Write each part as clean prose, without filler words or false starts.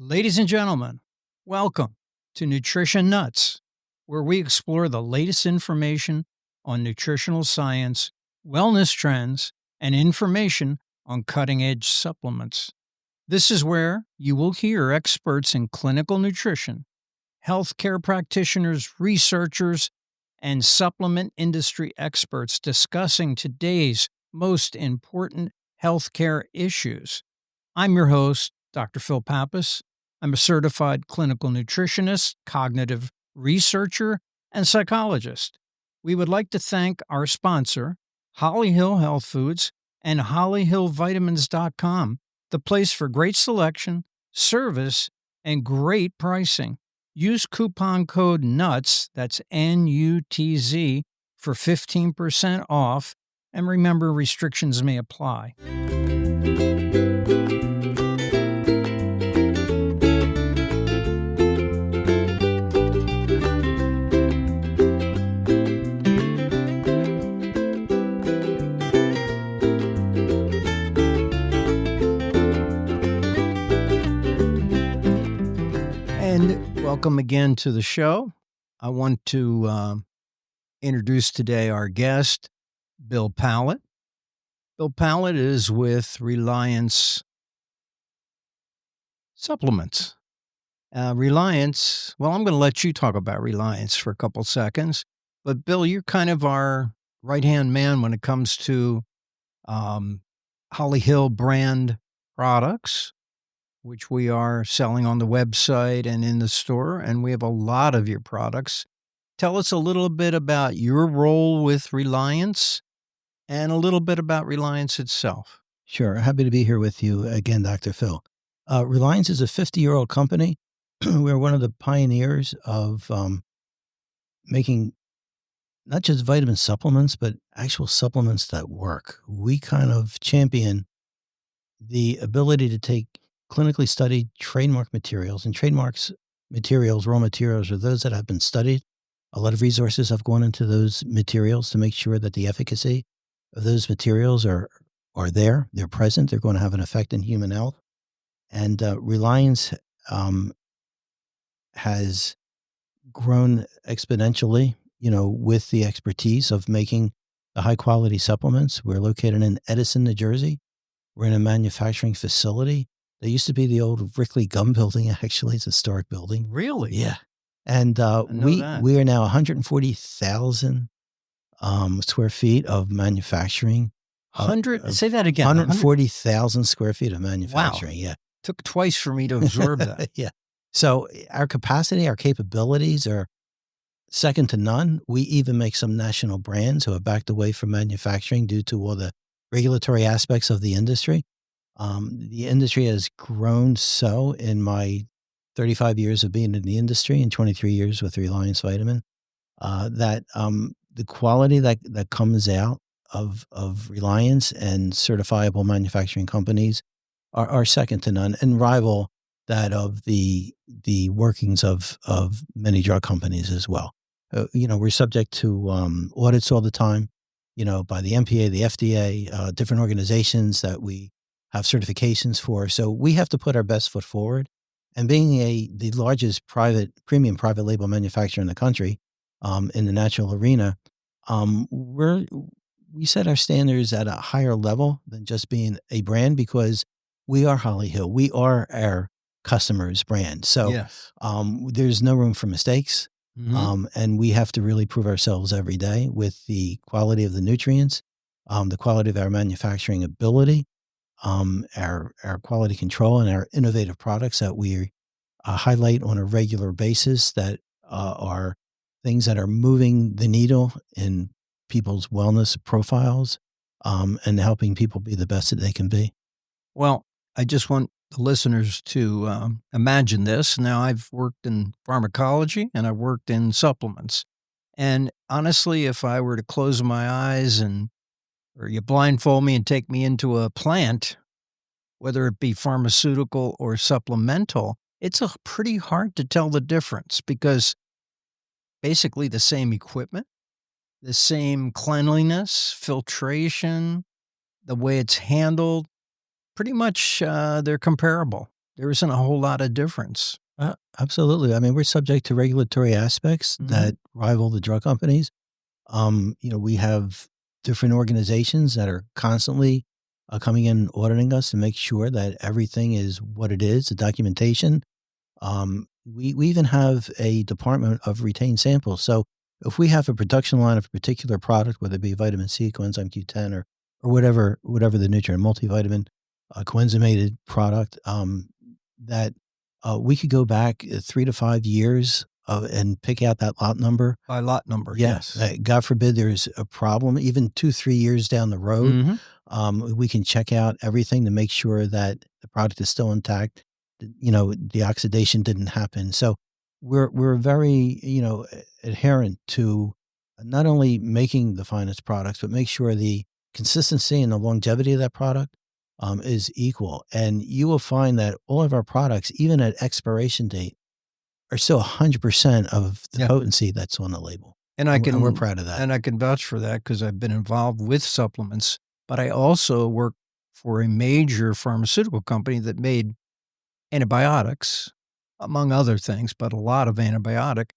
Ladies and gentlemen, welcome to Nutrition Nuts, where we explore the latest information on nutritional science, wellness trends, and information on cutting edge supplements. This is where you will hear experts in clinical nutrition, healthcare practitioners, researchers, and supplement industry experts discussing today's most important healthcare issues. I'm your host, Dr. Phil Pappas. I'm a certified clinical nutritionist, cognitive researcher, and psychologist. We would like to thank our sponsor, Holly Hill Health Foods and HollyHillVitamins.com, the place for great selection, service, and great pricing. Use coupon code NUTZ, that's NUTZ, for 15% off, and remember, restrictions may apply. Welcome again to the show. I want to introduce today our guest, Bill Palet. Bill Palet is with Reliance Supplements. Reliance, well, I'm going to let you talk about Reliance for a couple seconds. But Bill, you're kind of our right-hand man when it comes to Holly Hill brand products, which we are selling on the website and in the store, and we have a lot of your products. Tell us a little bit about your role with Reliance and a little bit about Reliance itself. Sure. Happy to be here with you again, Dr. Phil. Reliance is a 50-year-old company. We're one of the pioneers of making not just vitamin supplements, but actual supplements that work. We kind of champion the ability to take clinically studied trademark materials, and raw materials are those that have been studied. A lot of resources have gone into those materials to make sure that the efficacy of those materials are there, they're present, they're going to have an effect in human health. And Reliance has grown exponentially, with the expertise of making the high quality supplements. We're located in Edison, New Jersey. We're in a manufacturing facility. There used to be the old Wrigley Gum Building, actually. It's a historic building. Really? Yeah. And we are now 140,000 square feet of manufacturing. Say that again. 140,000 square feet of manufacturing. Wow. Yeah. Took twice for me to absorb that. Yeah. So our capacity, our capabilities are second to none. We even make some national brands who have backed away from manufacturing due to all the regulatory aspects of the industry. The industry has grown so in my 35 years of being in the industry and 23 years with Reliance Vitamin, that the quality that comes out of Reliance and certifiable manufacturing companies are second to none and rival that of the workings of many drug companies as well. We're subject to audits all the time, by the MPA, the FDA, different organizations that we have certifications for. So we have to put our best foot forward. And being the largest premium private label manufacturer in the country, in the natural arena, we set our standards at a higher level than just being a brand, because we are Holly Hill. We are our customer's brand. So yes. There's no room for mistakes. Mm-hmm. And we have to really prove ourselves every day with the quality of the nutrients, the quality of our manufacturing ability, our quality control, and our innovative products that we highlight on a regular basis that are things that are moving the needle in people's wellness profiles, and helping people be the best that they can be. Well, I just want the listeners to imagine this. Now, I've worked in pharmacology and I've worked in supplements. And honestly, if I were to close my eyes or you blindfold me and take me into a plant, whether it be pharmaceutical or supplemental, it's pretty hard to tell the difference, because basically the same equipment, the same cleanliness, filtration, the way it's handled, pretty much they're comparable. there isn't a whole lot of difference. Absolutely. I mean, we're subject to regulatory aspects Mhm. that rival the drug companies. We have different organizations that are constantly coming in and auditing us to make sure that everything is what it is, the documentation. We even have a department of retained samples. So if we have a production line of a particular product, whether it be vitamin C, coenzyme Q10, or whatever the nutrient multivitamin, coenzymated product, that we could go back 3 to 5 years and pick out that lot number. By lot number, Yeah, yes. God forbid there's a problem, even 2, 3 years down the road, Mhm. we can check out everything to make sure that the product is still intact. The oxidation didn't happen. So we're very, adherent to not only making the finest products, but make sure the consistency and the longevity of that product is equal. And you will find that all of our products, even at expiration date, are still 100% of the Yeah. potency that's on the label. And I And we're can proud of that. and I can vouch for that because I've been involved with supplements, but I also work for a major pharmaceutical company that made antibiotics, among other things, but a lot of antibiotic.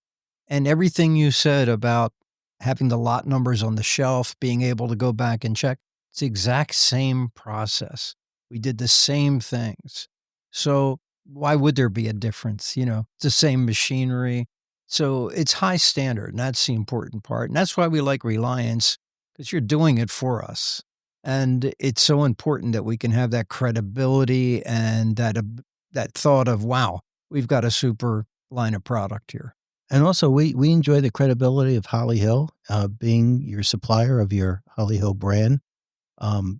And everything you said about having the lot numbers on the shelf, being able to go back and check, it's the exact same process. We did the same things. So why would there be a difference? It's the same machinery. So it's high standard, and that's the important part. And that's why we like Reliance, because you're doing it for us. And it's so important that we can have that credibility and that thought of, wow, we've got a super line of product here. And also, we enjoy the credibility of Holly Hill being your supplier of your Holly Hill brand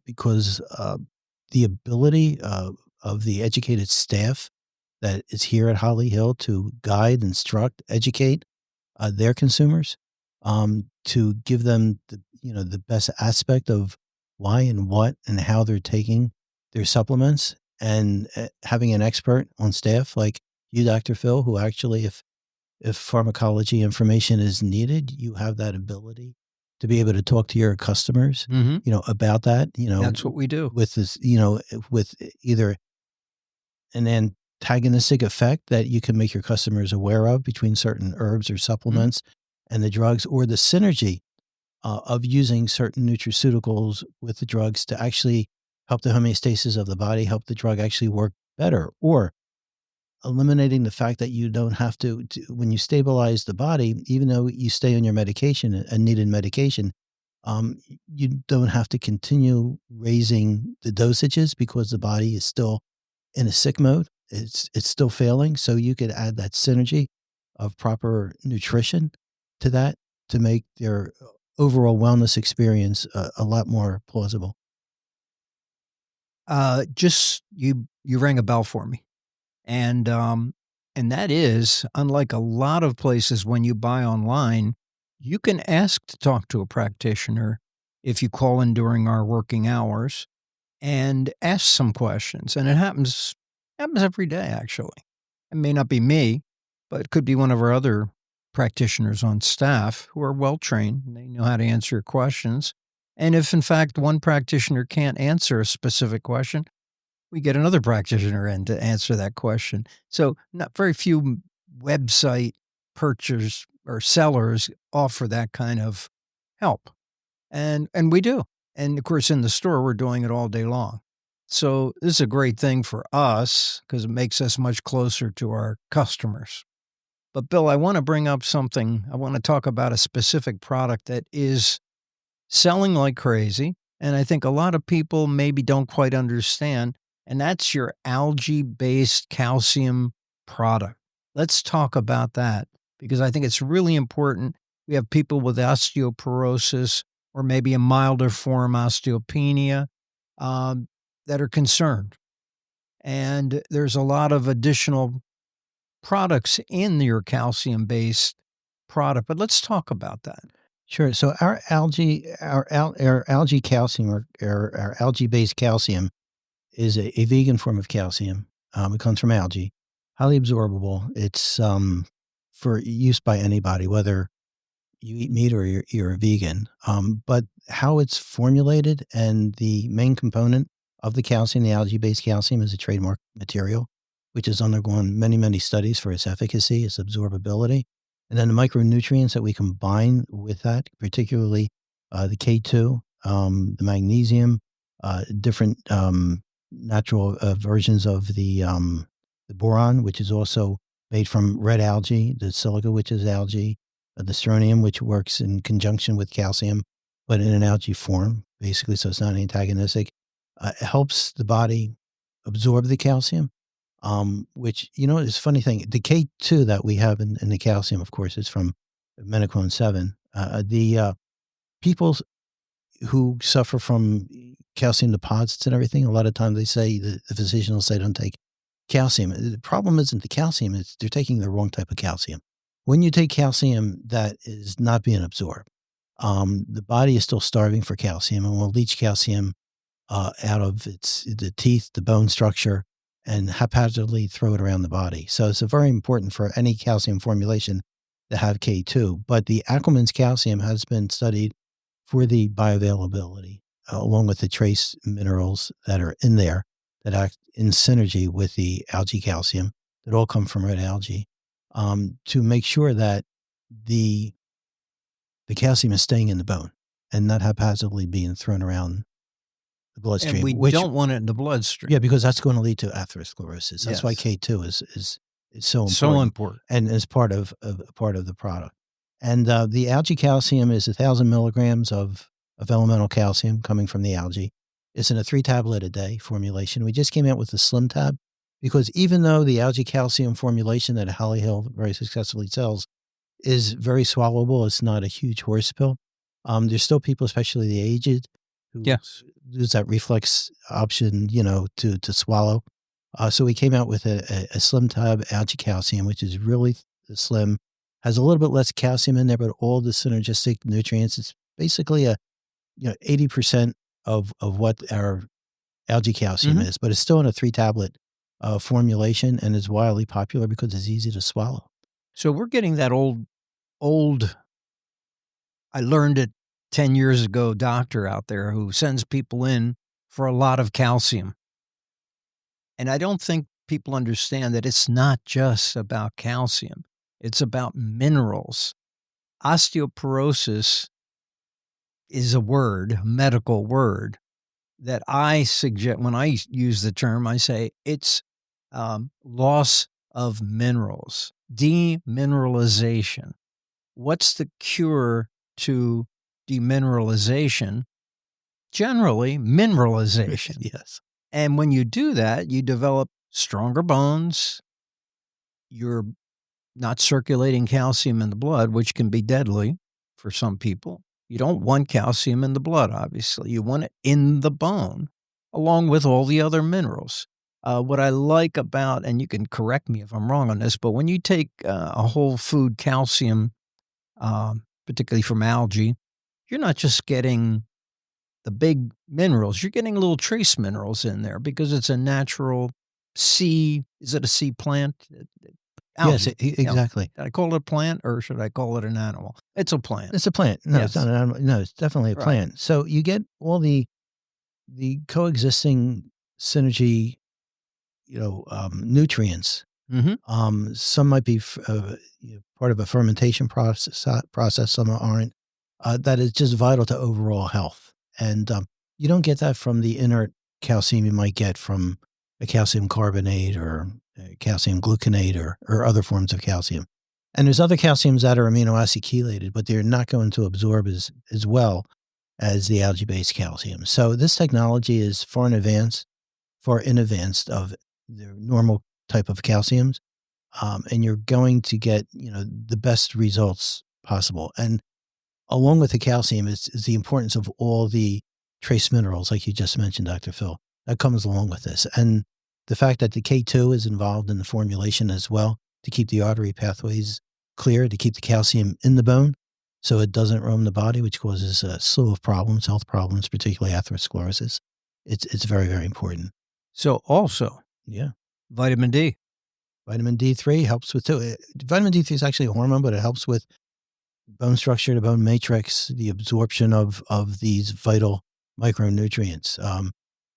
because the ability of the educated staff that is here at Holly Hill to guide, instruct, educate their consumers, to give them the best aspect of why and what and how they're taking their supplements, and having an expert on staff like you, Dr. Phil, who actually, if pharmacology information is needed, you have that ability to be able to talk to your customers, Mhm. about that, That's what we do. with this, with either an antagonistic effect that you can make your customers aware of between certain herbs or Mhm. supplements and the drugs, or the synergy of using certain nutraceuticals with the drugs to actually help the homeostasis of the body, help the drug actually work better, or eliminating the fact that you don't have to when you stabilize the body, even though you stay on your medication and needed medication, you don't have to continue raising the dosages because the body is still in a sick mode. It's still failing. So you could add that synergy of proper nutrition to that to make their overall wellness experience a lot more plausible. Just you rang a bell for me. And that is, unlike a lot of places when you buy online, you can ask to talk to a practitioner if you call in during our working hours and ask some questions. And it happens every day, actually. It may not be me, but it could be one of our other practitioners on staff who are well trained and they know how to answer your questions. And if in fact one practitioner can't answer a specific question, we get another practitioner in to answer that question. So, not very few website purchasers or sellers offer that kind of help. And we do. And of course, in the store, we're doing it all day long. So, this is a great thing for us because it makes us much closer to our customers. But, Bill, I want to bring up something. I want to talk about a specific product that is selling like crazy. And I think a lot of people maybe don't quite understand. And that's your algae based calcium product. Let's talk about that because I think it's really important. We have people with osteoporosis or maybe a milder form osteopenia um, that are concerned. And there's a lot of additional products in your calcium based product. But let's talk about that. Sure. So our algae calcium, or our algae based calcium, is a vegan form of calcium. It comes from algae, highly absorbable. It's for use by anybody, whether you eat meat or you're a vegan. But how it's formulated and the main component of the calcium, the algae based calcium, is a trademark material which has undergone many, many studies for its efficacy, its absorbability. And then the micronutrients that we combine with that, particularly the K2, the magnesium, different natural versions of the boron, which is also made from red algae, the silica, which is algae, the strontium, which works in conjunction with calcium, but in an algae form, basically, so it's not antagonistic. It helps the body absorb the calcium, which, is a funny thing. The K2 that we have in the calcium, of course, is from Menaclone 7. The people who suffer from calcium deposits and everything, a lot of times they say, the physician will say, don't take calcium. The problem isn't the calcium, it's they're taking the wrong type of calcium. When you take calcium that is not being absorbed, the body is still starving for calcium and will leach calcium out of the teeth, the bone structure, and haphazardly throw it around the body. So it's very important for any calcium formulation to have K2. But the Ackerman's calcium has been studied for the bioavailability, along with the trace minerals that are in there that act in synergy with the algae calcium that all come from red algae, to make sure that the calcium is staying in the bone and not haphazardly being thrown around the bloodstream. And we which, don't want it in the bloodstream. yeah, because that's going to lead to atherosclerosis. That's why Yes. K2 is so important. So important. And is part of the product. And the algae calcium is 1,000 milligrams of elemental calcium coming from the algae. It's in a 3-tablet a day formulation. We just came out with the Slim Tab because even though the algae calcium formulation that Holly Hill very successfully sells is very swallowable, it's not a huge horse pill. There's still people, especially the aged, who lose that reflex option, to swallow. So we came out with a Slim Tab algae calcium, which is really slim, has a little bit less calcium in there, but all the synergistic nutrients. It's basically 80% of what our algae calcium is, but it's still in a 3-tablet formulation and is wildly popular because it's easy to swallow. So we're getting that old, I learned it 10 years ago, doctor out there who sends people in for a lot of calcium. And I don't think people understand that it's not just about calcium. It's about minerals. Osteoporosis is a medical word, that I suggest when I use the term, I say it's loss of minerals, demineralization. What's the cure to demineralization? Generally, mineralization. Yes. And when you do that, you develop stronger bones. You're not circulating calcium in the blood, which can be deadly for some people. You don't want calcium in the blood, obviously. You want it in the bone, along with all the other minerals. What I like about, and you can correct me if I'm wrong on this, but when you take a whole food calcium, particularly from algae, you're not just getting the big minerals. You're getting little trace minerals in there because it's a natural sea. Is it a sea plant? Yes, Algae. exactly. Did I call it a plant or should I call it an animal? It's a plant. It's a plant. No, Yes. it's not an animal. No, it's definitely a plant. So you get all the coexisting synergy, nutrients. Some might be part of a fermentation process. Some aren't. That is just vital to overall health. And you don't get that from the inert calcium you might get from a calcium carbonate or calcium gluconate or other forms of calcium. And there's other calciums that are amino acid chelated, but they're not going to absorb as well as the algae-based calcium. So this technology is far in advance of the normal type of calciums, and you're going to get the best results possible. And along with the calcium is the importance of all the trace minerals, like you just mentioned, Dr. Phil, that comes along with this. And the fact that the K2 is involved in the formulation as well to keep the artery pathways clear, to keep the calcium in the bone so it doesn't roam the body, which causes a slew of problems, health problems, particularly atherosclerosis. It's very, very important. So also, vitamin D. Vitamin D3 helps with too. Vitamin D3 is actually a hormone, but it helps with bone structure, the bone matrix, the absorption of these vital micronutrients.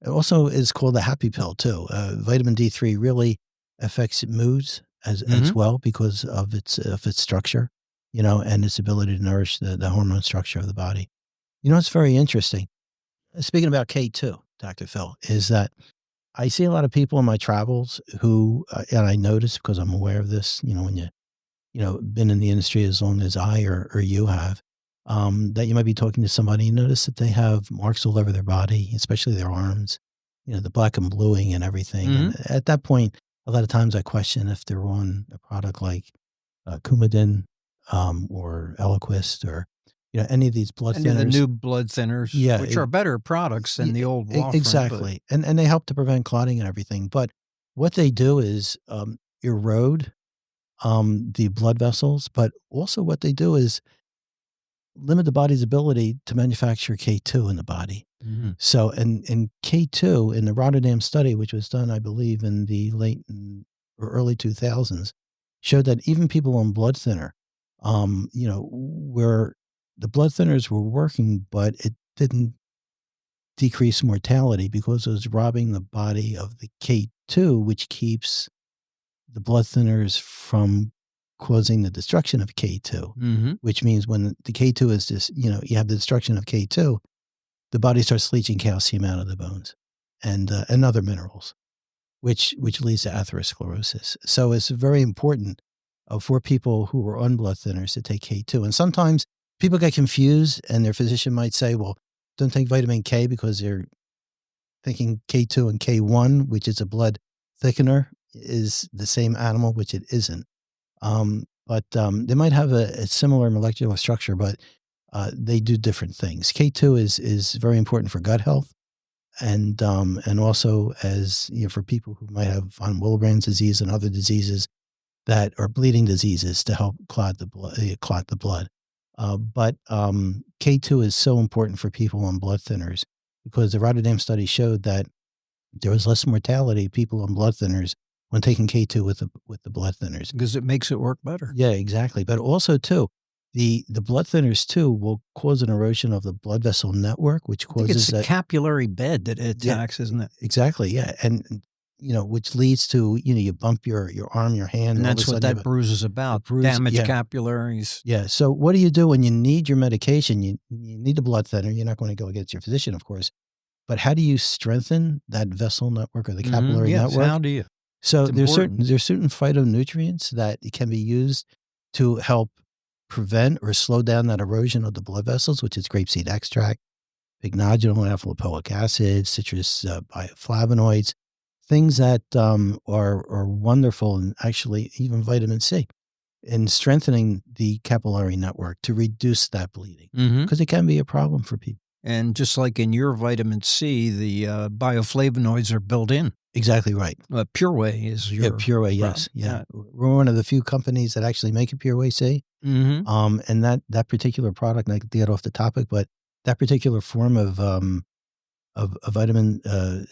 It also is called the happy pill too. Vitamin D3 really affects moods as Mhm. well because of its structure, and its ability to nourish the hormone structure of the body. It's very interesting. Speaking about K2, Dr. Phil, is that I see a lot of people in my travels who, and I notice because I'm aware of this, when been in the industry as long as I or you have, that you might be talking to somebody, you notice that they have marks all over their body, especially their arms, the black and bluing and everything. And Mhm. at that point, a lot of times I question if they're on a product like Coumadin, or Eliquis, or any of these blood Any of the thinners. new blood thinners, Yeah, which are better products than the old warfarin, but exactly, and they help to prevent clotting and everything. But what they do is erode the blood vessels, but also what they do is limit the body's ability to manufacture K2 in the body. Mhm. So, and K2 in the Rotterdam study, which was done, I believe, in the late or early 2000s, showed that even people on blood thinner, where the blood thinners were working, but it didn't decrease mortality because it was robbing the body of the K2, which keeps the blood thinners from causing the destruction of K2, Mhm. which means when the K2 is just, you have the destruction of K2, the body starts leaching calcium out of the bones and other minerals, which leads to atherosclerosis. So it's very important for people who are on blood thinners to take K2. And sometimes people get confused and their physician might say, well, don't take vitamin K because they're thinking K2 and K1, which is a blood thickener, is the same animal, which it isn't. But they might have a similar molecular structure, but they do different things. K2 is very important for gut health, and also as for people who might have von Willebrand's disease and other diseases that are bleeding diseases to help clot the blood. Clot the blood. But K2 is so important for people on blood thinners because the Rotterdam study showed that there was less mortality people on blood thinners when taking K2 with the blood thinners. because it makes it work better. Yeah, exactly. But also too, the blood thinners too will cause an erosion of the blood vessel network, which I think it's causes the that. capillary bed that it Yeah, attacks, isn't it? exactly. Yeah, and which leads to you bump your arm, your hand, And and all of a that's what sudden you that have bruise is a about, bruise. damaged Yeah, capillaries. yeah. So what do you do when you need your medication? You need a blood thinner. You're not going to go against your physician, of course. But how do you strengthen that vessel network or the Mhm, capillary yes, network? how do you? So It's important. there's certain phytonutrients that can be used to help prevent or slow down that erosion of the blood vessels, which is grapeseed extract, pycnogenol, alpha-lipoic acid, citrus bioflavonoids, things that are wonderful, and actually even vitamin C in strengthening the capillary network to reduce that bleeding Mhm. because it can be a problem for people. And just like in your vitamin C, the, bioflavonoids are built in. Exactly right. Pure Whey is Yeah, your Pure Whey, product. yes, yeah. Yeah. We're one of the few companies that actually make a Pure Whey C. Mhm. And that particular product, not to get off the topic, but that particular form of vitamin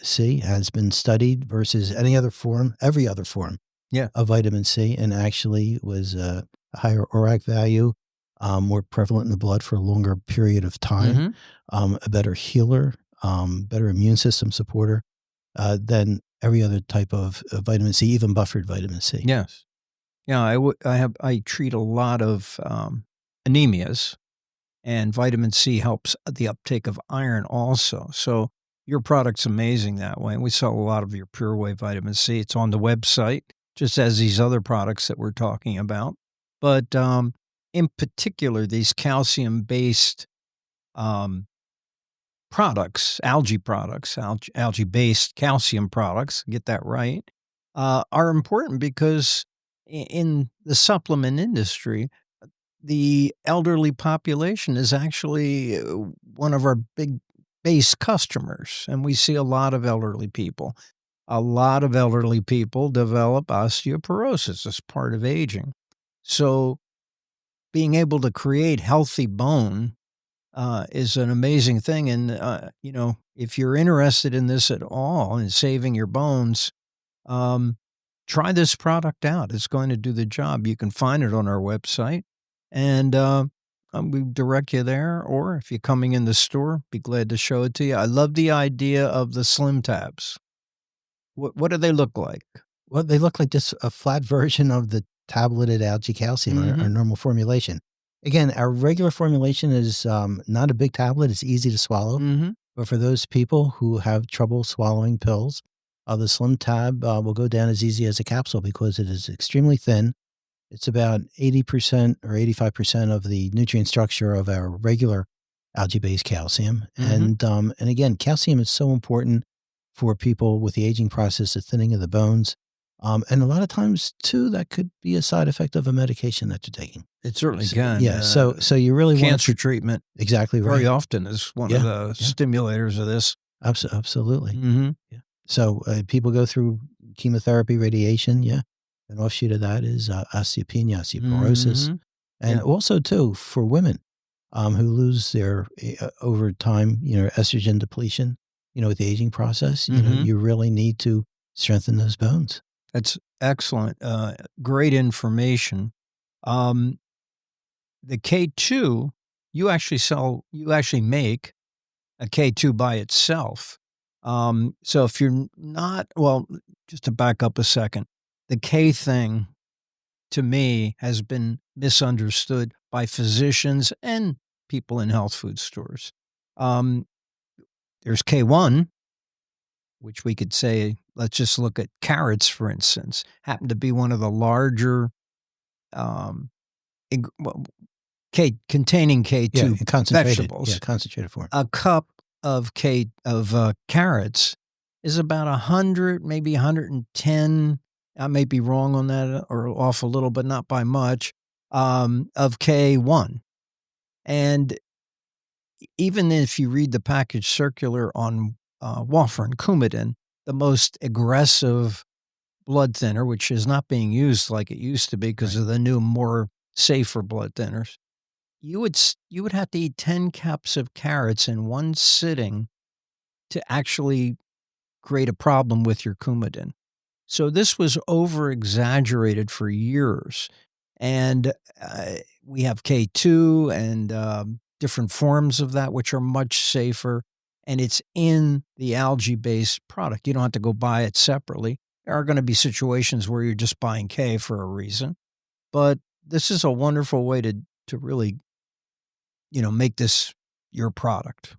C has been studied versus every other form Yeah. of vitamin C, and actually was a higher ORAC value, more prevalent in the blood for a longer period of time, Mhm. a better healer, better immune system supporter than every other type of vitamin C, even buffered vitamin C. Yes. Yeah, I treat a lot of, anemias, and vitamin C helps the uptake of iron also. So your product's amazing that way. We sell a lot of your Pure Whey vitamin C. It's on the website, just as these other products that we're talking about. But in particular, these calcium-based um, algae-based calcium products, get that right, are important because in the supplement industry, the elderly population is actually one of our big base customers, and we see a lot of elderly people. A lot of elderly people develop osteoporosis as part of aging. So, being able to create healthy bone is an amazing thing. And, if you're interested in this at all and saving your bones, um, try this product out. It's going to do the job. You can find it on our website, and we direct you there. Or if you're coming in the store, be glad to show it to you. I love the idea of the slim tabs. What do they look like? Well, they look like just a flat version of the tableted algae calcium, our Mhm. normal formulation. Again, our regular formulation is not a big tablet. It's easy to swallow. Mhm. But for those people who have trouble swallowing pills, the Slim Tab will go down as easy as a capsule because it is extremely thin. It's about 80% or 85% of the nutrient structure of our regular algae-based calcium. Mhm. And again, calcium is so important for people with the aging process, the thinning of the bones. And a lot of times too, that could be a side effect of a medication that you're taking. It certainly So, can. yeah. So you really want Cancer to treatment exactly very right. often is one of Yeah. the Yeah. stimulators of this. Absolutely. Mhm. Yeah. So people go through chemotherapy, radiation. Yeah. An offshoot of that is osteopenia, osteoporosis, Mhm. and Yeah. also too for women who lose their over time, estrogen depletion. With the aging process, Mhm. you really need to strengthen those bones. That's excellent. Great information. Um, the K2, you actually make a K2 by itself. So if you're not, well, just to back up a second, the K thing to me has been misunderstood by physicians and people in health food stores. Um, there's K1, which we could say, let's just look at carrots, for instance, happen to be one of the larger um, well, containing Yeah, K2 and concentrated. Yeah, vegetables. concentrated form. A cup of carrots is about 100, maybe 110. I may be wrong on that or off a little, but not by much. Of K1, and even if you read the package circular on warfarin, Coumadin, the most aggressive blood thinner, which is not being used like it used to be because Right. of the new, more safer blood thinners. You would have to eat 10 cups of carrots in one sitting to actually create a problem with your Coumadin. So this was over exaggerated for years. And we have K2 and different forms of that, which are much safer. And it's in the algae based product. You don't have to go buy it separately. There are going to be situations where you're just buying K for a reason. But this is a wonderful way to really, make this your product.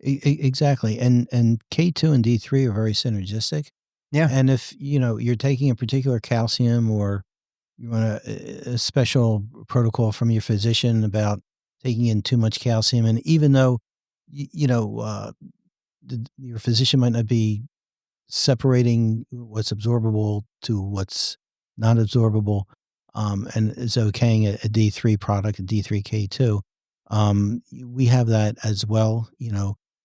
Exactly. And K2 and D3 are very synergistic. Yeah. And if, you're taking a particular calcium or you want a special protocol from your physician about taking in too much calcium, and even though, your physician might not be separating what's absorbable to what's not absorbable, and is okaying a D3 product, a D3K2. We have that as well,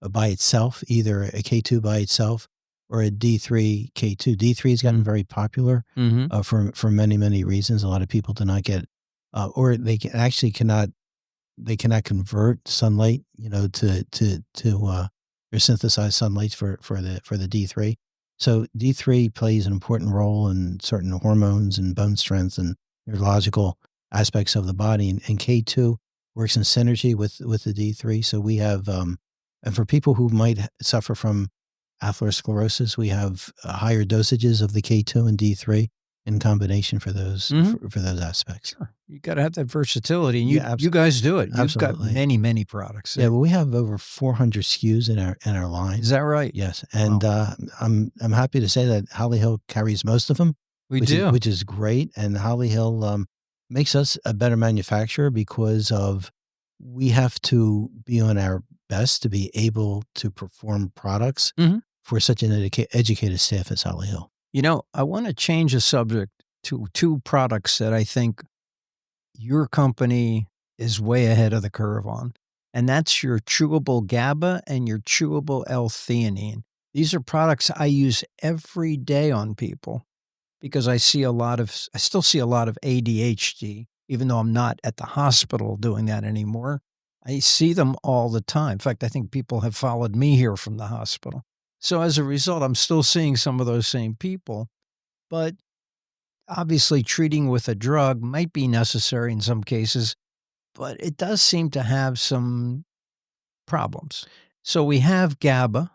by itself, either a K2 by itself or a D3K2. D3 has gotten very popular Mm-hmm. for many, many reasons. A lot of people do not get, or they actually cannot convert sunlight, or synthesize sunlight for the D3. So D3 plays an important role in certain hormones and bone strength and neurological aspects of the body, and K2 works in synergy with the D3. So we have, and for people who might suffer from atherosclerosis, we have higher dosages of the K2 and D3 in combination for those Mm-hmm. for those aspects. Sure. You gotta have that versatility, and Yeah, you guys do it. You've got absolutely. many, many products Yeah, there. well, we have over 400 SKUs in our line. Is that right? Yes, Wow. and I'm happy to say that Holly Hill carries most of them, We which is do. which is great. And Holly Hill makes us a better manufacturer because of we have to be on our best to be able to perform products Mhm. for such an educated staff as Holly Hill. I wanna change the subject to 2 products that I think your company is way ahead of the curve on, and that's your chewable GABA and your chewable L-theanine. These are products I use every day on people because I still see a lot of ADHD, even though I'm not at the hospital doing that anymore. I see them all the time. In fact, I think people have followed me here from the hospital. So as a result, I'm still seeing some of those same people, but obviously treating with a drug might be necessary in some cases, but it does seem to have some problems. So we have GABA,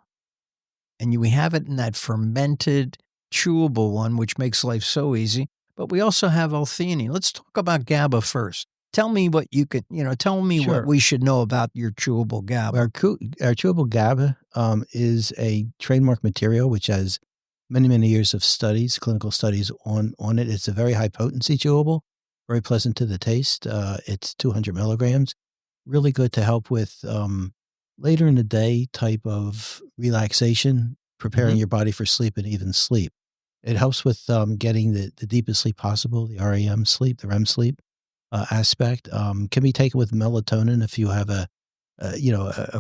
and we have it in that fermented chewable one, which makes life so easy. But we also have L-theanine. Let's talk about GABA first. Tell me what you could, tell me what Sure. we should know about your chewable GABA. Our chewable GABA is a trademark material which has many, many years of studies, clinical studies on it. It's a very high potency chewable, very pleasant to the taste. It's 200 milligrams, really good to help with later in the day type of relaxation, preparing your body for sleep and even sleep. It helps with getting the deepest sleep possible, the REM sleep, the REM sleep aspect. Can be taken with melatonin if you have a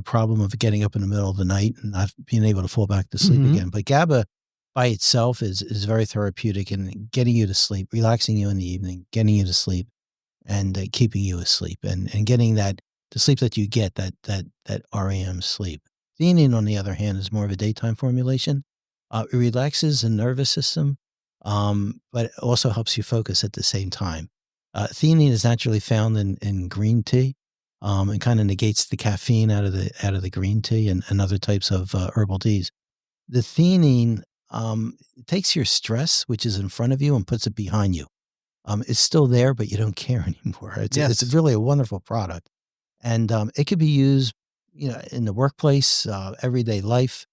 problem of getting up in the middle of the night and not being able to fall back to sleep Mhm. again. But GABA by itself is very therapeutic in getting you to sleep, relaxing you in the evening, getting you to sleep, and keeping you asleep, and getting the sleep that you get, that REM sleep. Theanine, on the other hand, is more of a daytime formulation. It relaxes the nervous system, but it also helps you focus at the same time. Theanine is naturally found in green tea, and kind of negates the caffeine out of the green tea and other types of herbal teas. The theanine takes your stress, which is in front of you, and puts it behind you. It's still there, but you don't care anymore. It's Yes. really a wonderful product, and it could be used, in the workplace, everyday life,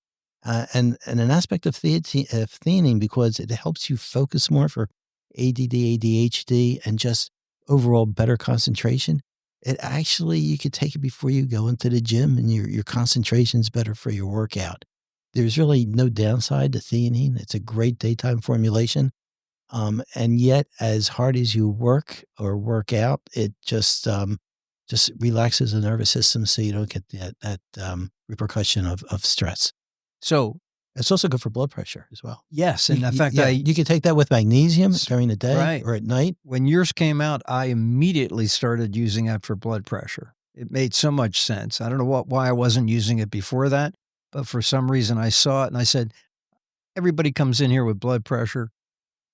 and an aspect of theanine because it helps you focus more for ADD, ADHD, and just overall better concentration. It actually you could take it before you go into the gym, and your concentration's better for your workout. There's really no downside to theanine. It's a great daytime formulation. And yet, as hard as you work or work out, it just relaxes the nervous system, so you don't get that repercussion of stress. So, It's also good for blood pressure as well. yes, and in fact, Yeah, you can take that with magnesium S during the day right. or at night. When yours came out, I immediately started using that for blood pressure. It made so much sense. I don't know why I wasn't using it before that, but for some reason I saw it and I said, "Everybody comes in here with blood pressure.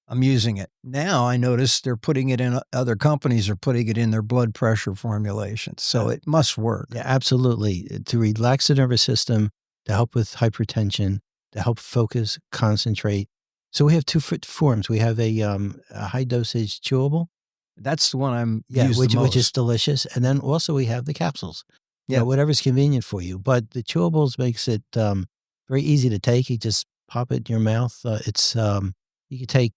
I'm using it." Now I notice they're putting it in other companies are putting it in their blood pressure formulations, so Uh, it must work. yeah, absolutely. To relax the nervous system, to help with hypertension, to help focus, concentrate. So we have two forms. We have a high dosage chewable. That's the one I'm Yeah, used the which is most. delicious, and then also we have the capsules. Yeah. Whatever's convenient for you, but the chewables makes it, very easy to take. You just pop it in your mouth. You could take,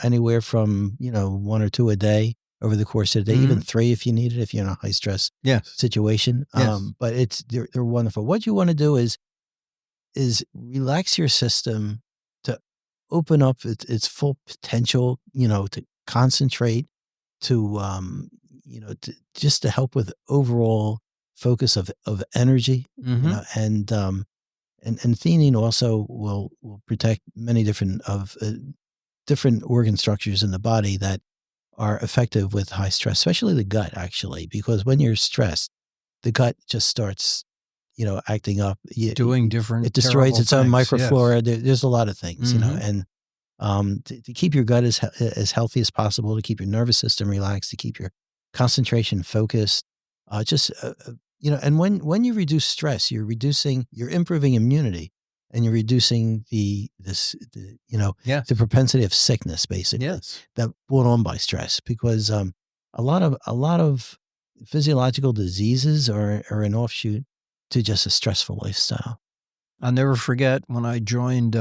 anywhere from, 1 or 2 a day over the course of the day, even Mhm. 3 if you need it, if you're in a high stress Yes. situation. Yes. But they're wonderful. What you wanna do is relax your system to open up its full potential, to concentrate, to just to help with overall focus of energy, Mhm. and theanine also will protect many different organ structures in the body that are effective with high stress, especially the gut, actually, because when you're stressed, the gut just starts, acting up. Doing It different destroys terrible its own things. Yes. microflora. There's a lot of things, Mhm. and to keep your gut as healthy as possible, to keep your nervous system relaxed, to keep your concentration focused, just and when you reduce stress, you're improving immunity, and you're reducing Yes. the propensity of sickness, basically, Yes. that brought on by stress, because a lot of physiological diseases are an offshoot to just a stressful lifestyle. I'll never forget when I joined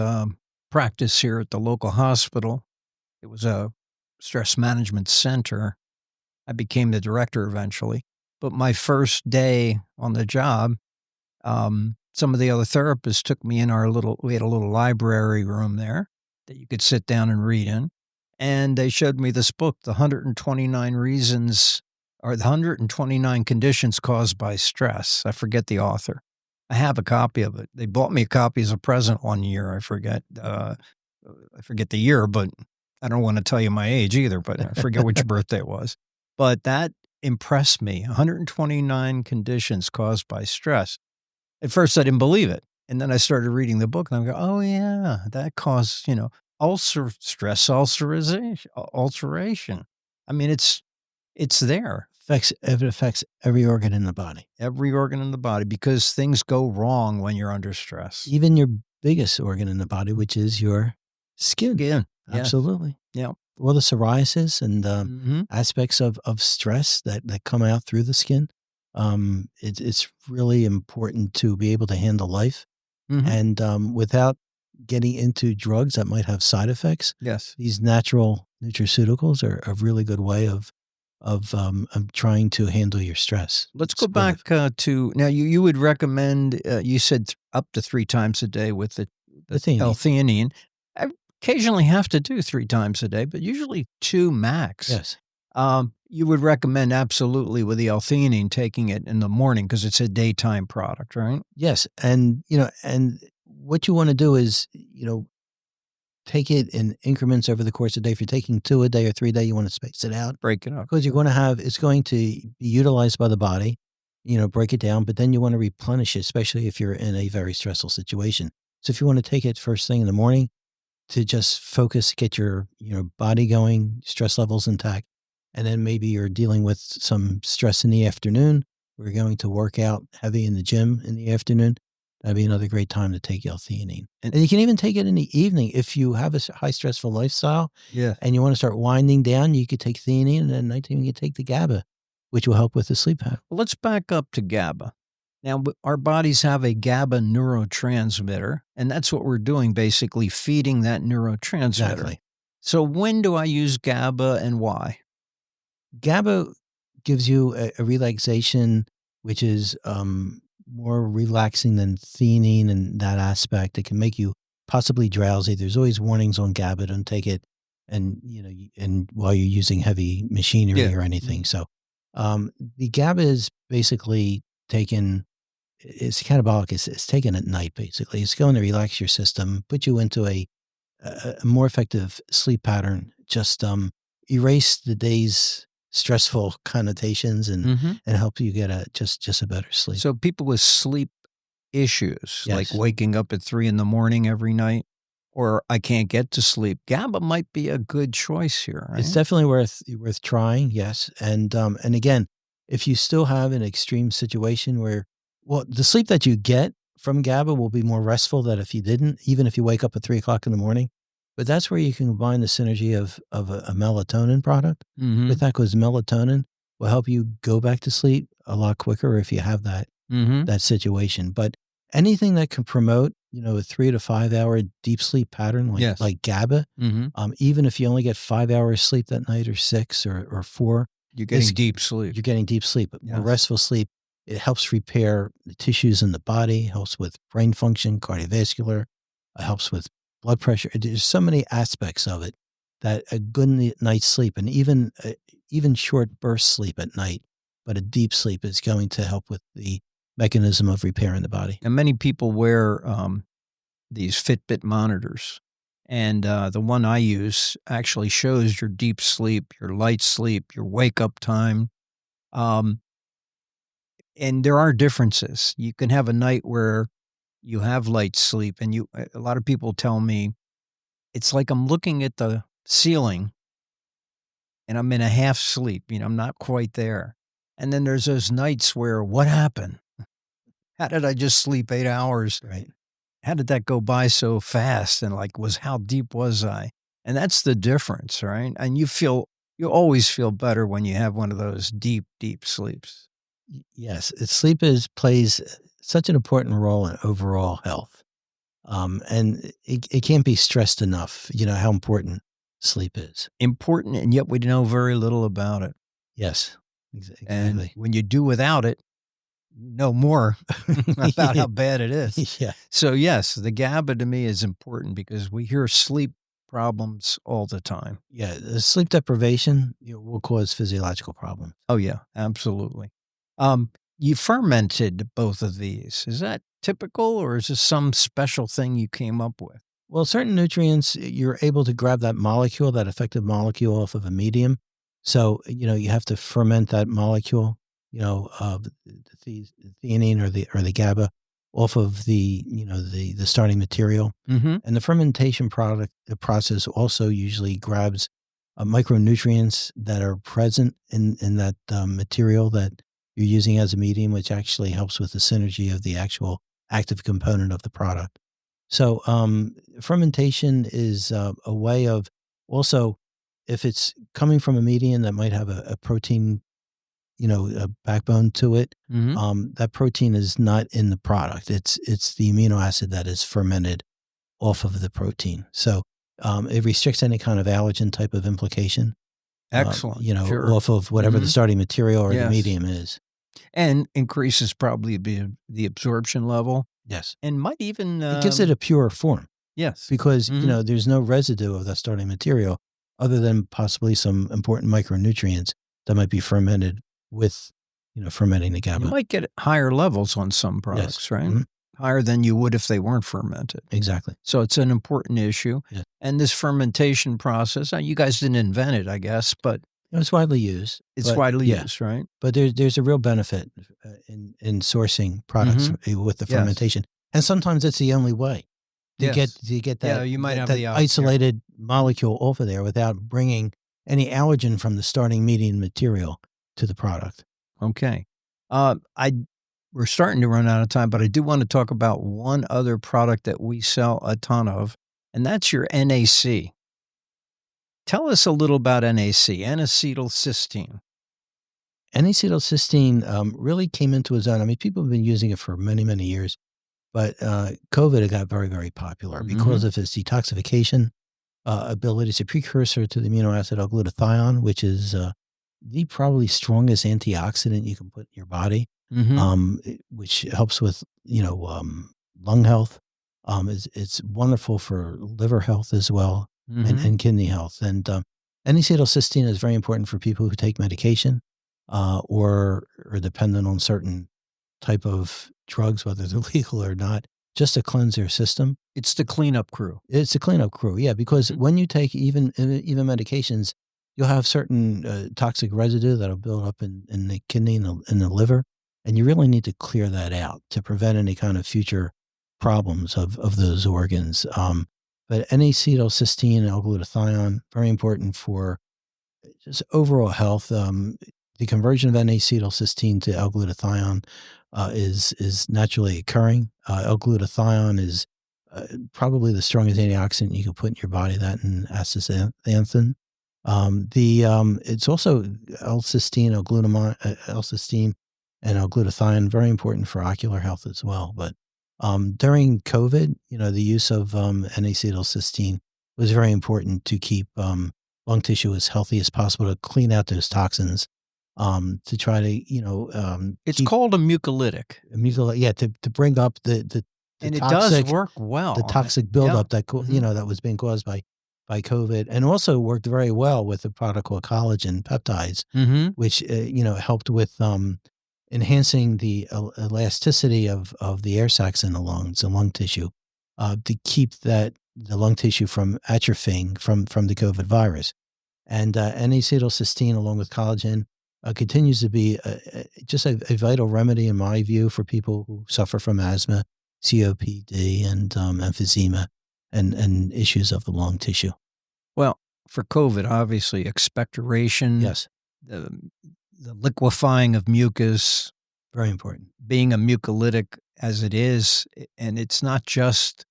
practice here at the local hospital. It was a stress management center. I became the director eventually. But my first day on the job, some of the other therapists took me in we had a little library room there that you could sit down and read in. And they showed me this book, The 129 Reasons or the 129 Conditions Caused by Stress. I forget the author. I have a copy of it. They bought me a copy as a present one year. I forget the year, but I don't want to tell you my age either, but I forget which birthday it was. But that impressed me. 129 conditions caused by stress. At first, I didn't believe it. And then I started reading the book and I go, oh, yeah, that causes, stress ulceration. I mean, it's there, It affects every organ in the body. every organ in the body, because things go wrong when you're under stress. Even your biggest organ in the body, which is your Skin. Skin. Yes. Absolutely. Yeah. Well, the psoriasis and Mhm. aspects of stress that come out through the skin. It's really important to be able to handle life. Mhm. And without getting into drugs that might have side effects, Yes. these natural nutraceuticals are a really good way of trying to handle your stress. Let's It's go supportive. back, to now you would recommend, you said up to 3 times a day with The the theanine. L-theanine. I occasionally have to do 3 times a day, but usually 2 max. Yes. You would recommend absolutely with the L-theanine taking it in the morning because it's a daytime product, right? Yes. And, and what you want to do is, take it in increments over the course of the day. If you're taking 2 a day or 3 a day, you want to space it out Break it up. because you're going to have, it's going to be utilized by the body, break it down, but then you want to replenish it, especially if you're in a very stressful situation. So if you want to take it first thing in the morning to just focus, get your, body going, stress levels intact, and then maybe you're dealing with some stress in the afternoon. We're going to work out heavy in the gym in the afternoon. That'd be another great time to take L-theanine. And And you can even take it in the evening if you have a high stressful lifestyle yeah. and you want to start winding down. You could take theanine, and then at nighttime you can take the GABA, which will help with the sleep pattern. Well, let's back up to GABA. Now, our bodies have a GABA neurotransmitter, and that's what we're doing, basically feeding that neurotransmitter. Exactly. So, when do I use GABA and why? GABA gives you a relaxation, which is more relaxing than theanine in that aspect. It can make you possibly drowsy. There's always warnings on GABA. Don't take it, and and while you're using heavy machinery Yeah. or anything. So, the GABA is basically taken. It's catabolic. It's taken at night. Basically, it's going to relax your system, put you into a more effective sleep pattern. Just erase the day's stressful connotations Hmm. and help you get just a better sleep. So, people with sleep issues, like Yes. waking up at 3 in the morning every night, or I can't get to sleep, GABA might be a good choice here, It's right? definitely worth trying, yes, and again, if you still have an extreme situation where well, the sleep that you get from GABA will be more restful than if you didn't, even if you wake up at 3 o'clock in the morning, but that's where you can combine the synergy of a melatonin product Hmm. with that, 'cause melatonin will help you go back to sleep a lot quicker if you have Hmm. that situation, but anything that can promote, a 3 to 5 hour deep sleep pattern Yes. like GABA, Hmm. even if you only get 5 hours sleep that night or 6 or 4, You're is getting deep sleep. you're getting deep sleep, but more Yes. restful sleep. It helps repair the tissues in the body, helps with brain function, cardiovascular, helps with blood pressure. There's so many aspects of it that a good night's sleep and even short burst sleep at night, but a deep sleep is going to help with the mechanism of repairing the body. And many people wear these Fitbit monitors. And the one I use actually shows your deep sleep, your light sleep, your wake up time. Um, and there are differences. You can have a night where you have light sleep, and a lot of people tell me it's like I'm looking at the ceiling and I'm in a half sleep. I'm not quite there. And then there's those nights where what happened? How did I just sleep 8 hours? Right. How did that go by so fast? And like, how deep was I? And that's the difference, right? And you always feel better when you have one of those deep, deep sleeps. Yes, sleep plays such an important role in overall health. And it can't be stressed enough, how important sleep is. Important, and yet we know very little about it. Yes, And exactly. when you do without it, you know more about how bad it is. Yeah. So, yes, the GABA to me is important because we hear sleep problems all the time. Yeah, the sleep deprivation, will cause physiological problems. Oh, yeah, absolutely. You fermented both of these. Is that typical or is this some special thing you came up with? Well, certain nutrients, you're able to grab that molecule, that effective molecule off of a medium. So, you have to ferment that molecule, of the theanine or the GABA off of the starting material. Mm-hmm. And the fermentation the process also usually grabs micronutrients that are present in that material that you're using as a medium, which actually helps with the synergy of the actual active component of the product. So fermentation is a way of also, if it's coming from a medium that might have a protein, a backbone to it, Hmm. that protein is not in the product. It's the amino acid that is fermented off of the protein. So it restricts any kind of allergen type of implication, Excellent. Sure. off of whatever the Hmm. starting material or the Yes. medium is. And increases probably the absorption level Yes. and might even, It gives it a pure form yes. because, Hmm. there's no residue of that starting material other than possibly some important micronutrients that might be fermented with, fermenting the You GABA. might get higher levels on some Yes. products, right? Mhm. Higher than you would if they weren't fermented. Exactly. So it's an important issue. Yes. And this fermentation process, you guys didn't invent it, I guess, but It's widely used, it's but widely yeah. used, right? But there's a real benefit in sourcing products Mhm. with the Yes. fermentation, and sometimes it's the only way Yes. to get Yeah, that you might have that the op yeah. isolated molecule off of there without bringing any allergen from the starting medium material to the product. Okay. I We're starting to run out of time, but I do wanna talk about one other product that we sell a ton of, and that's your NAC. Tell us a little about NAC, N-acetylcysteine. N-acetylcysteine really came into its own. I mean, people have been using it for many, many years, but COVID it got very, very popular because Mhm. of its detoxification ability. It's a precursor to the amino acid L-glutathione, which is the probably strongest antioxidant you can put in your body, Mhm. which helps with lung health. It's wonderful for liver health as well, Mhm. and kidney health. And N-acetylcysteine is very important for people who take medication or are dependent on certain type of drugs, whether they're legal or not, just to cleanse their system. It's the cleanup crew. It's a cleanup crew, yeah, because Mhm. when you take even medications, you'll have certain toxic residue that'll build up in the kidney and the liver, and you really need to clear that out to prevent any kind of future problems of those organs. But N-acetylcysteine, L-glutathione, very important for just overall health. The conversion of N-acetylcysteine to L-glutathione is naturally occurring. L-glutathione is probably the strongest antioxidant you can put in your body. That and astaxanthin. It's also L-cysteine, L-cysteine, and L-glutathione. Very important for ocular health as well. But during COVID, the use of N-acetylcysteine was very important to keep lung tissue as healthy as possible to clean out those toxins, to try to, It's keep called a mucolytic, yeah, to bring up the and it does toxic work well. Yeah. buildup that, Mhm. that was being caused by COVID, and also worked very well with the product called collagen peptides, Mhm. which, helped with, enhancing the elasticity of the air sacs in the lungs and lung tissue, to keep the lung tissue from atrophying from the COVID virus. And N-acetylcysteine, along with collagen, continues to be just a vital remedy, in my view, for people who suffer from asthma, COPD, and emphysema, and issues of the lung tissue. Well, for COVID, obviously, expectoration, Yes, the the liquefying of mucus, very important. being a mucolytic as it is, and it's not just,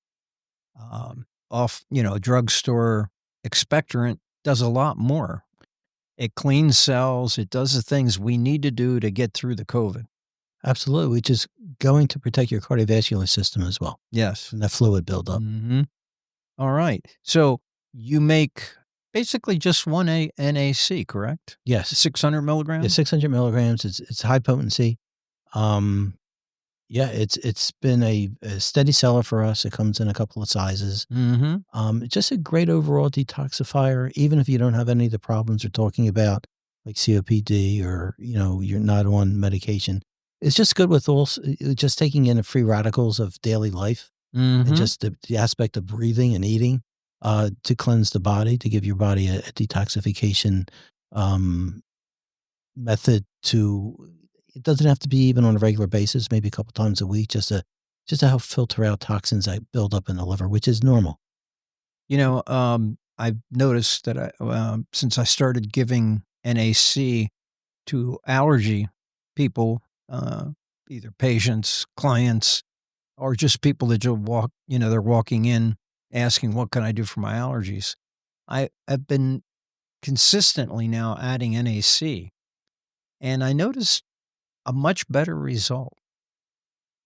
a drugstore expectorant, does a lot more. It cleans cells, it does the things we need to do to get through the COVID. Absolutely, which is going to protect your cardiovascular system as well Yes. from that fluid buildup. Mhm. Alright. So, you make basically just one NAC, correct? Yes, 600 yeah, milligram? 600 milligrams. It's high potency. Um, yeah, it's been a steady seller for us. It comes in a couple of sizes. Mhm. It's just a great overall detoxifier, even if you don't have any of the problems we're talking about, like COPD, or, you're not on medication. It's just good with just taking in the free radicals of daily life, and Mhm. just the aspect of breathing and eating, to cleanse the body, to give your body a detoxification um, method. It doesn't have to be even on a regular basis, maybe a couple times a week, just to help filter out toxins that build up in the liver, which is normal. I've noticed that since I started giving NAC to allergy people, either patients, clients, or just people that just walk, they're walking in asking, what can I do for my allergies? I've been consistently now adding NAC, and I noticed a much better result.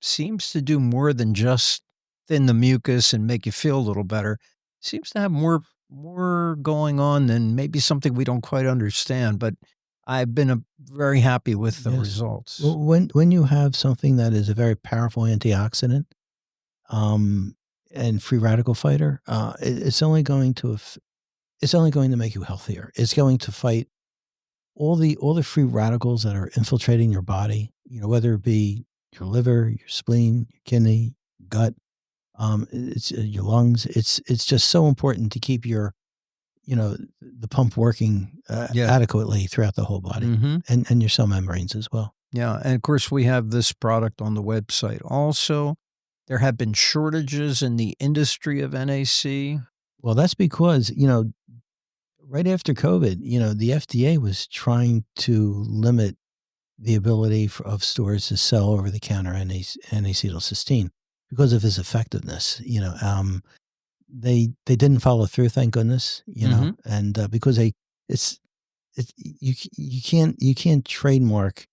Seems to do more than just thin the mucus and make you feel a little better. Seems to have more going on than maybe something we don't quite understand, but I've been very happy with the Yes. results. Well, when you have something that is a very powerful antioxidant, um, and free radical fighter, it's only going to it's only going to make you healthier. It's going to fight all the free radicals that are infiltrating your body. You know, whether it be your liver, your spleen, your kidney, gut, it's your lungs. It's just so important to keep your the pump working Yeah. adequately throughout the whole body, Hmm. and your cell membranes as well. Yeah. And of course, we have this product on the website also. There have been shortages in the industry of NAC. Well, that's because right after COVID, the FDA was trying to limit the ability of stores to sell over the counter N-acetylcysteine because of its effectiveness. They didn't follow through, thank goodness. Hmm. And because it's you can't trademark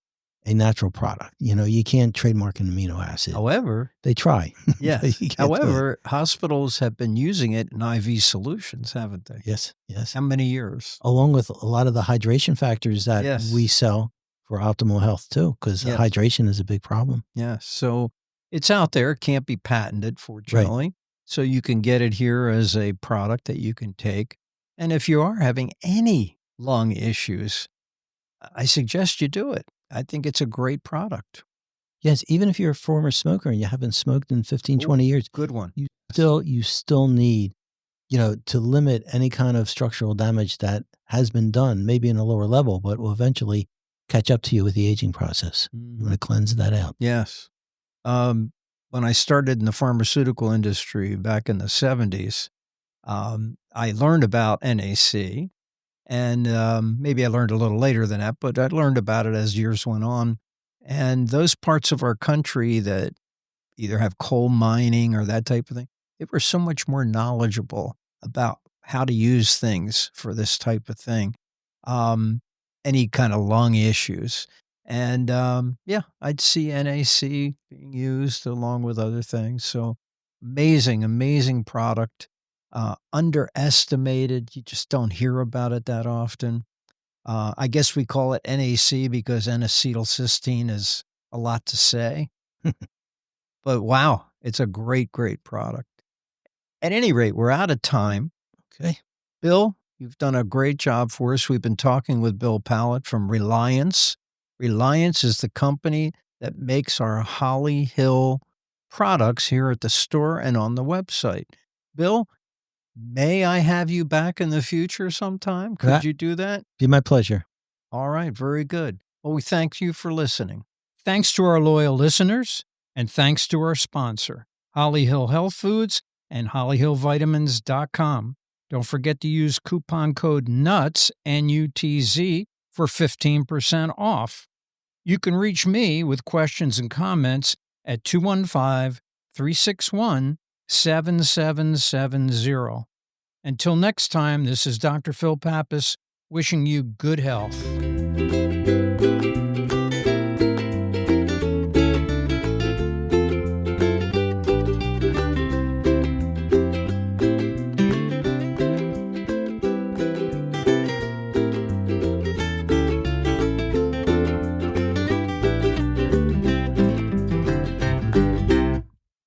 a natural product. You can't trademark an amino acid. However, They try, but yes. you can't do it. However, hospitals have been using it in IV solutions, haven't they? Yes, yes. How many years? Along with a lot of the hydration factors that we Yes. sell for optimal health too, because Yes. hydration is a big problem. Yes. So it's out there. It can't be patented, Right. fortunately. So you can get it here as a product that you can take. And if you are having any lung issues, I suggest you do it. I think it's a great product. Yes, even if you're a former smoker and you haven't smoked in 15, Ooh, 20 years, good one. you Yes. still need, to limit any kind of structural damage that has been done, maybe in a lower level, but will eventually catch up to you with the aging process. You want Mhm. to cleanse that out. Yes. When I started in the pharmaceutical industry back in the 70s, I learned about NAC. And maybe I learned a little later than that, but I learned about it as years went on. And those parts of our country that either have coal mining or that type of thing, they were so much more knowledgeable about how to use things for this type of thing, um, any kind of lung issues. And yeah, I'd see NAC being used along with other things. So amazing, amazing product. Underestimated. You just don't hear about it that often. I guess we call it NAC because N-acetylcysteine is a lot to say. But wow, it's a great, great product. At any rate, we're out of time. Okay. Bill, you've done a great job for us. We've been talking with Bill Palet from Reliance. Reliance is the company that makes our Holly Hill products here at the store and on the website. Bill, may I have you back in the future sometime? Could That you do that? be my pleasure. All right, very good. Well, we thank you for listening. Thanks to our loyal listeners, and thanks to our sponsor, Holly Hill Health Foods and HollyHillVitamins.com. Don't forget to use coupon code NUTZ, N-U-T-Z, for 15% off. You can reach me with questions and comments at 215-361-7770. Until next time, this is Dr. Phil Pappas wishing you good health.